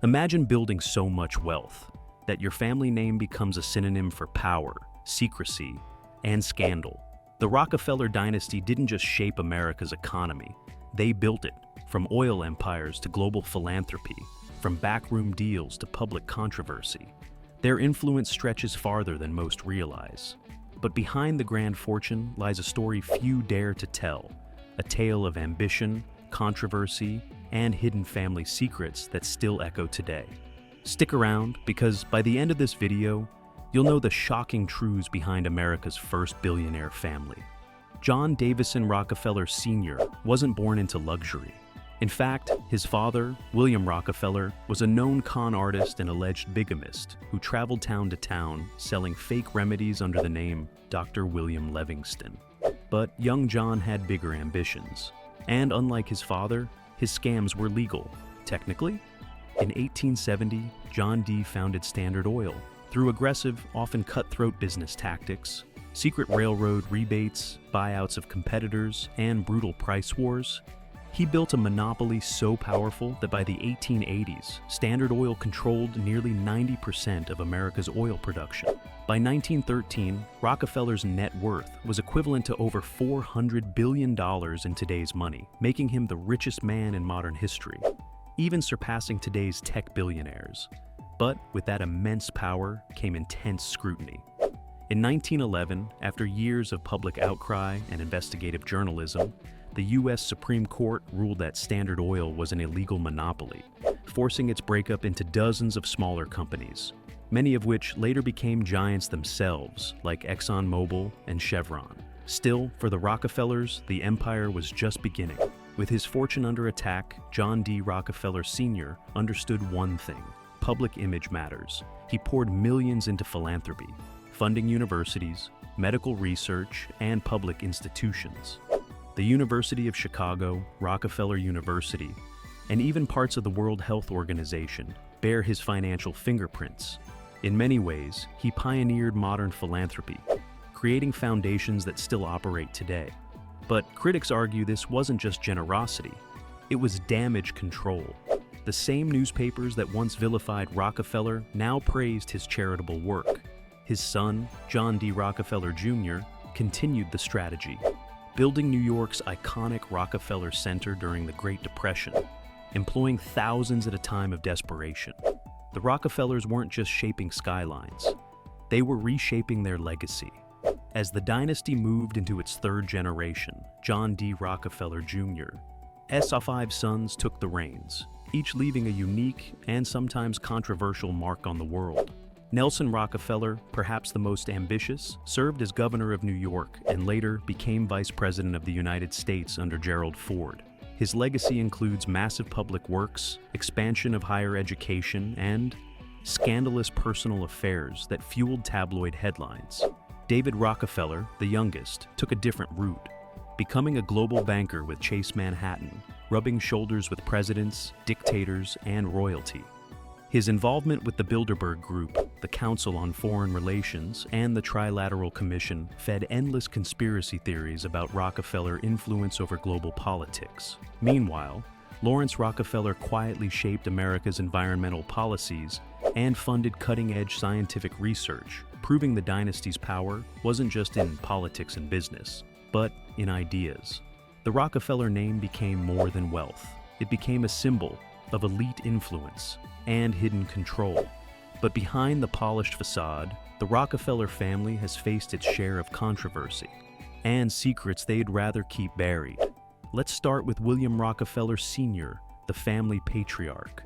Imagine building so much wealth that your family name becomes a synonym for power, secrecy, and scandal. The Rockefeller Dynasty didn't just shape America's economy, they built it, from oil empires to global philanthropy, from backroom deals to public controversy. Their influence stretches farther than most realize. But behind the grand fortune lies a story few dare to tell, a tale of ambition, controversy, and hidden family secrets that still echo today. Stick around, because by the end of this video, you'll know the shocking truths behind America's first billionaire family. John Davison Rockefeller Sr. wasn't born into luxury. In fact, his father, William Rockefeller, was a known con artist and alleged bigamist who traveled town to town selling fake remedies under the name Dr. William Livingston. But young John had bigger ambitions. And unlike his father, his scams were legal, technically. In 1870, John D. founded Standard Oil. Through aggressive, often cutthroat business tactics, secret railroad rebates, buyouts of competitors, and brutal price wars, he built a monopoly so powerful that by the 1880s, Standard Oil controlled nearly 90% of America's oil production. By 1913, Rockefeller's net worth was equivalent to over $400 billion in today's money, making him the richest man in modern history, even surpassing today's tech billionaires. But with that immense power came intense scrutiny. In 1911, after years of public outcry and investigative journalism, the U.S. Supreme Court ruled that Standard Oil was an illegal monopoly, forcing its breakup into dozens of smaller companies, many of which later became giants themselves, like ExxonMobil and Chevron. Still, for the Rockefellers, the empire was just beginning. With his fortune under attack, John D. Rockefeller Sr. understood one thing: public image matters. He poured millions into philanthropy, funding universities, medical research, and public institutions. The University of Chicago, Rockefeller University, and even parts of the World Health Organization bear his financial fingerprints. In many ways, he pioneered modern philanthropy, creating foundations that still operate today. But critics argue this wasn't just generosity, it was damage control. The same newspapers that once vilified Rockefeller now praised his charitable work. His son, John D. Rockefeller Jr., continued the strategy, building New York's iconic Rockefeller Center during the Great Depression, employing thousands at a time of desperation. The Rockefellers weren't just shaping skylines, they were reshaping their legacy. As the dynasty moved into its third generation, John D. Rockefeller Jr.'s 5 sons took the reins, each leaving a unique and sometimes controversial mark on the world. Nelson Rockefeller, perhaps the most ambitious, served as governor of New York and later became vice president of the United States under Gerald Ford. His legacy includes massive public works, expansion of higher education, and scandalous personal affairs that fueled tabloid headlines. David Rockefeller, the youngest, took a different route, becoming a global banker with Chase Manhattan, rubbing shoulders with presidents, dictators, and royalty. His involvement with the Bilderberg Group, the Council on Foreign Relations, and the Trilateral Commission fed endless conspiracy theories about Rockefeller influence over global politics. Meanwhile, Lawrence Rockefeller quietly shaped America's environmental policies and funded cutting-edge scientific research, proving the dynasty's power wasn't just in politics and business, but in ideas. The Rockefeller name became more than wealth. It became a symbol of elite influence and hidden control. But behind the polished facade, the Rockefeller family has faced its share of controversy and secrets they'd rather keep buried. Let's start with William Rockefeller Sr., the family patriarch.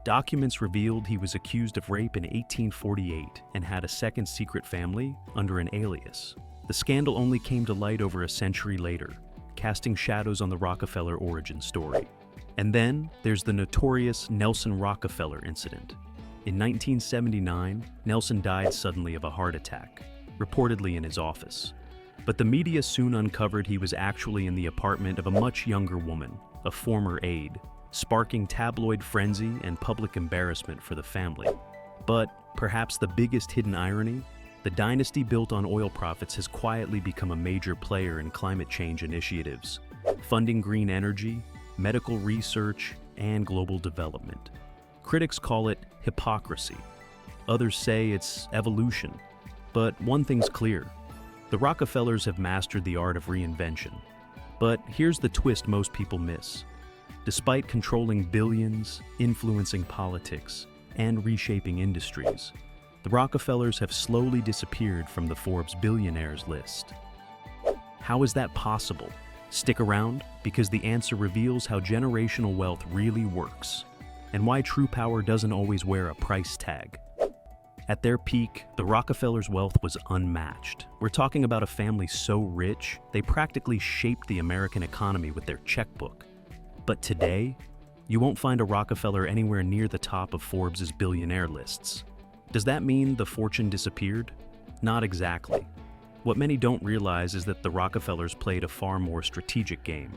Documents revealed he was accused of rape in 1848 and had a second secret family under an alias. The scandal only came to light over a century later, casting shadows on the Rockefeller origin story. And then there's the notorious Nelson Rockefeller incident. In 1979, Nelson died suddenly of a heart attack, reportedly in his office. But the media soon uncovered he was actually in the apartment of a much younger woman, a former aide, sparking tabloid frenzy and public embarrassment for the family. But perhaps the biggest hidden irony? The dynasty built on oil profits has quietly become a major player in climate change initiatives, funding green energy, medical research, and global development. Critics call it hypocrisy. Others say it's evolution. But one thing's clear. The Rockefellers have mastered the art of reinvention. But here's the twist most people miss. Despite controlling billions, influencing politics, and reshaping industries, the Rockefellers have slowly disappeared from the Forbes Billionaires list. How is that possible? Stick around, because the answer reveals how generational wealth really works, and why true power doesn't always wear a price tag. At their peak, the Rockefellers' wealth was unmatched. We're talking about a family so rich, they practically shaped the American economy with their checkbook. But today, you won't find a Rockefeller anywhere near the top of Forbes' billionaire lists. Does that mean the fortune disappeared? Not exactly. What many don't realize is that the Rockefellers played a far more strategic game.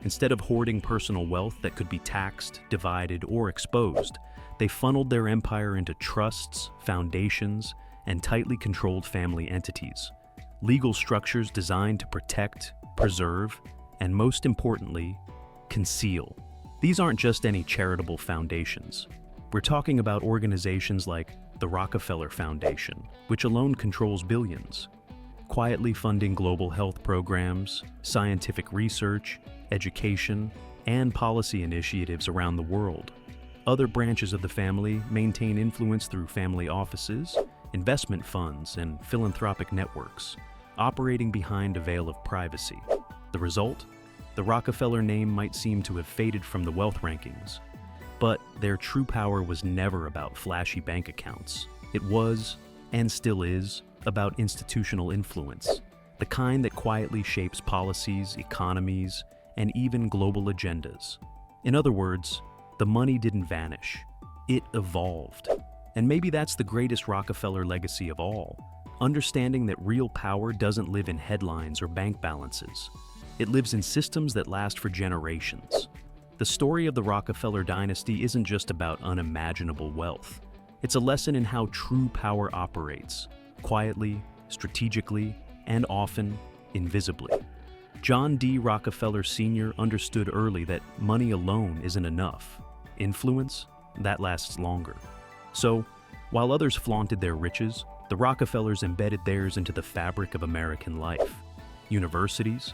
Instead of hoarding personal wealth that could be taxed, divided, or exposed, they funneled their empire into trusts, foundations, and tightly controlled family entities. Legal structures designed to protect, preserve, and most importantly, conceal. These aren't just any charitable foundations. We're talking about organizations like the Rockefeller Foundation, which alone controls billions, quietly funding global health programs, scientific research, education, and policy initiatives around the world. Other branches of the family maintain influence through family offices, investment funds, and philanthropic networks, operating behind a veil of privacy. The result? The Rockefeller name might seem to have faded from the wealth rankings, but their true power was never about flashy bank accounts. It was, and still is, about institutional influence, the kind that quietly shapes policies, economies, and even global agendas. In other words, the money didn't vanish, it evolved. And maybe that's the greatest Rockefeller legacy of all, understanding that real power doesn't live in headlines or bank balances. It lives in systems that last for generations. The story of the Rockefeller Dynasty isn't just about unimaginable wealth. It's a lesson in how true power operates, quietly, strategically, and often invisibly. John D. Rockefeller Sr. understood early that money alone isn't enough. Influence, that lasts longer. So, while others flaunted their riches, the Rockefellers embedded theirs into the fabric of American life. Universities,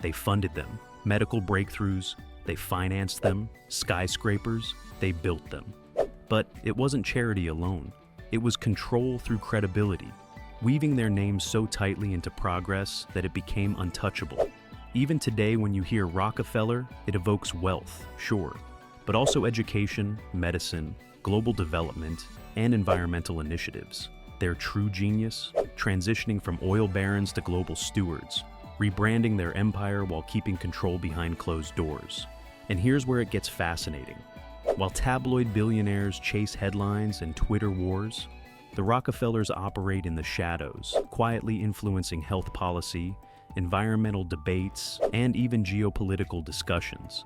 they funded them. Medical breakthroughs, they financed them. Skyscrapers, they built them. But it wasn't charity alone. It was control through credibility, weaving their names so tightly into progress that it became untouchable. Even today, when you hear Rockefeller, it evokes wealth, sure, but also education, medicine, global development, and environmental initiatives. Their true genius, transitioning from oil barons to global stewards, rebranding their empire while keeping control behind closed doors. And here's where it gets fascinating. While tabloid billionaires chase headlines and Twitter wars, the Rockefellers operate in the shadows, quietly influencing health policy, environmental debates, and even geopolitical discussions,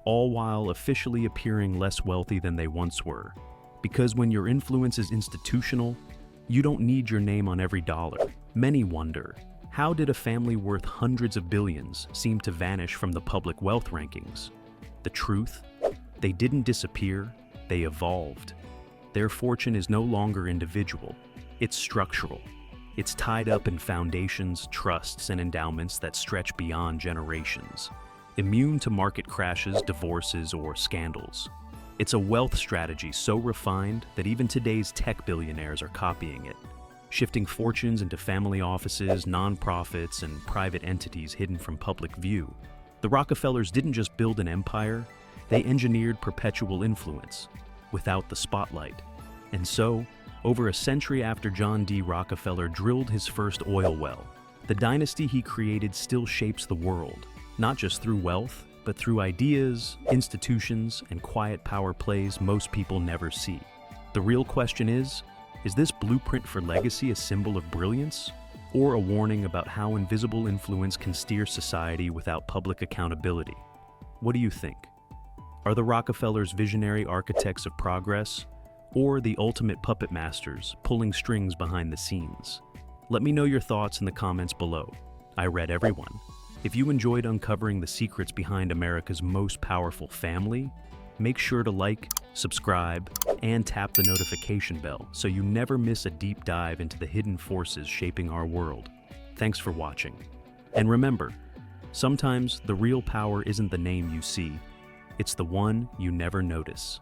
all while officially appearing less wealthy than they once were. Because when your influence is institutional, you don't need your name on every dollar. Many wonder, how did a family worth hundreds of billions seem to vanish from the public wealth rankings? The truth? They didn't disappear, they evolved. Their fortune is no longer individual, it's structural. It's tied up in foundations, trusts, and endowments that stretch beyond generations, immune to market crashes, divorces, or scandals. It's a wealth strategy so refined that even today's tech billionaires are copying it, shifting fortunes into family offices, nonprofits, and private entities hidden from public view. The Rockefellers didn't just build an empire, they engineered perpetual influence, without the spotlight. And so, over a century after John D. Rockefeller drilled his first oil well, the dynasty he created still shapes the world, not just through wealth, but through ideas, institutions, and quiet power plays most people never see. The real question is this blueprint for legacy a symbol of brilliance, or a warning about how invisible influence can steer society without public accountability? What do you think? Are the Rockefellers visionary architects of progress, or the ultimate puppet masters pulling strings behind the scenes? Let me know your thoughts in the comments below. I read everyone. If you enjoyed uncovering the secrets behind America's most powerful family, Make sure to like, subscribe, and tap the notification bell so you never miss a deep dive into the hidden forces shaping our world. Thanks for watching. And remember, sometimes the real power isn't the name you see, it's the one you never notice.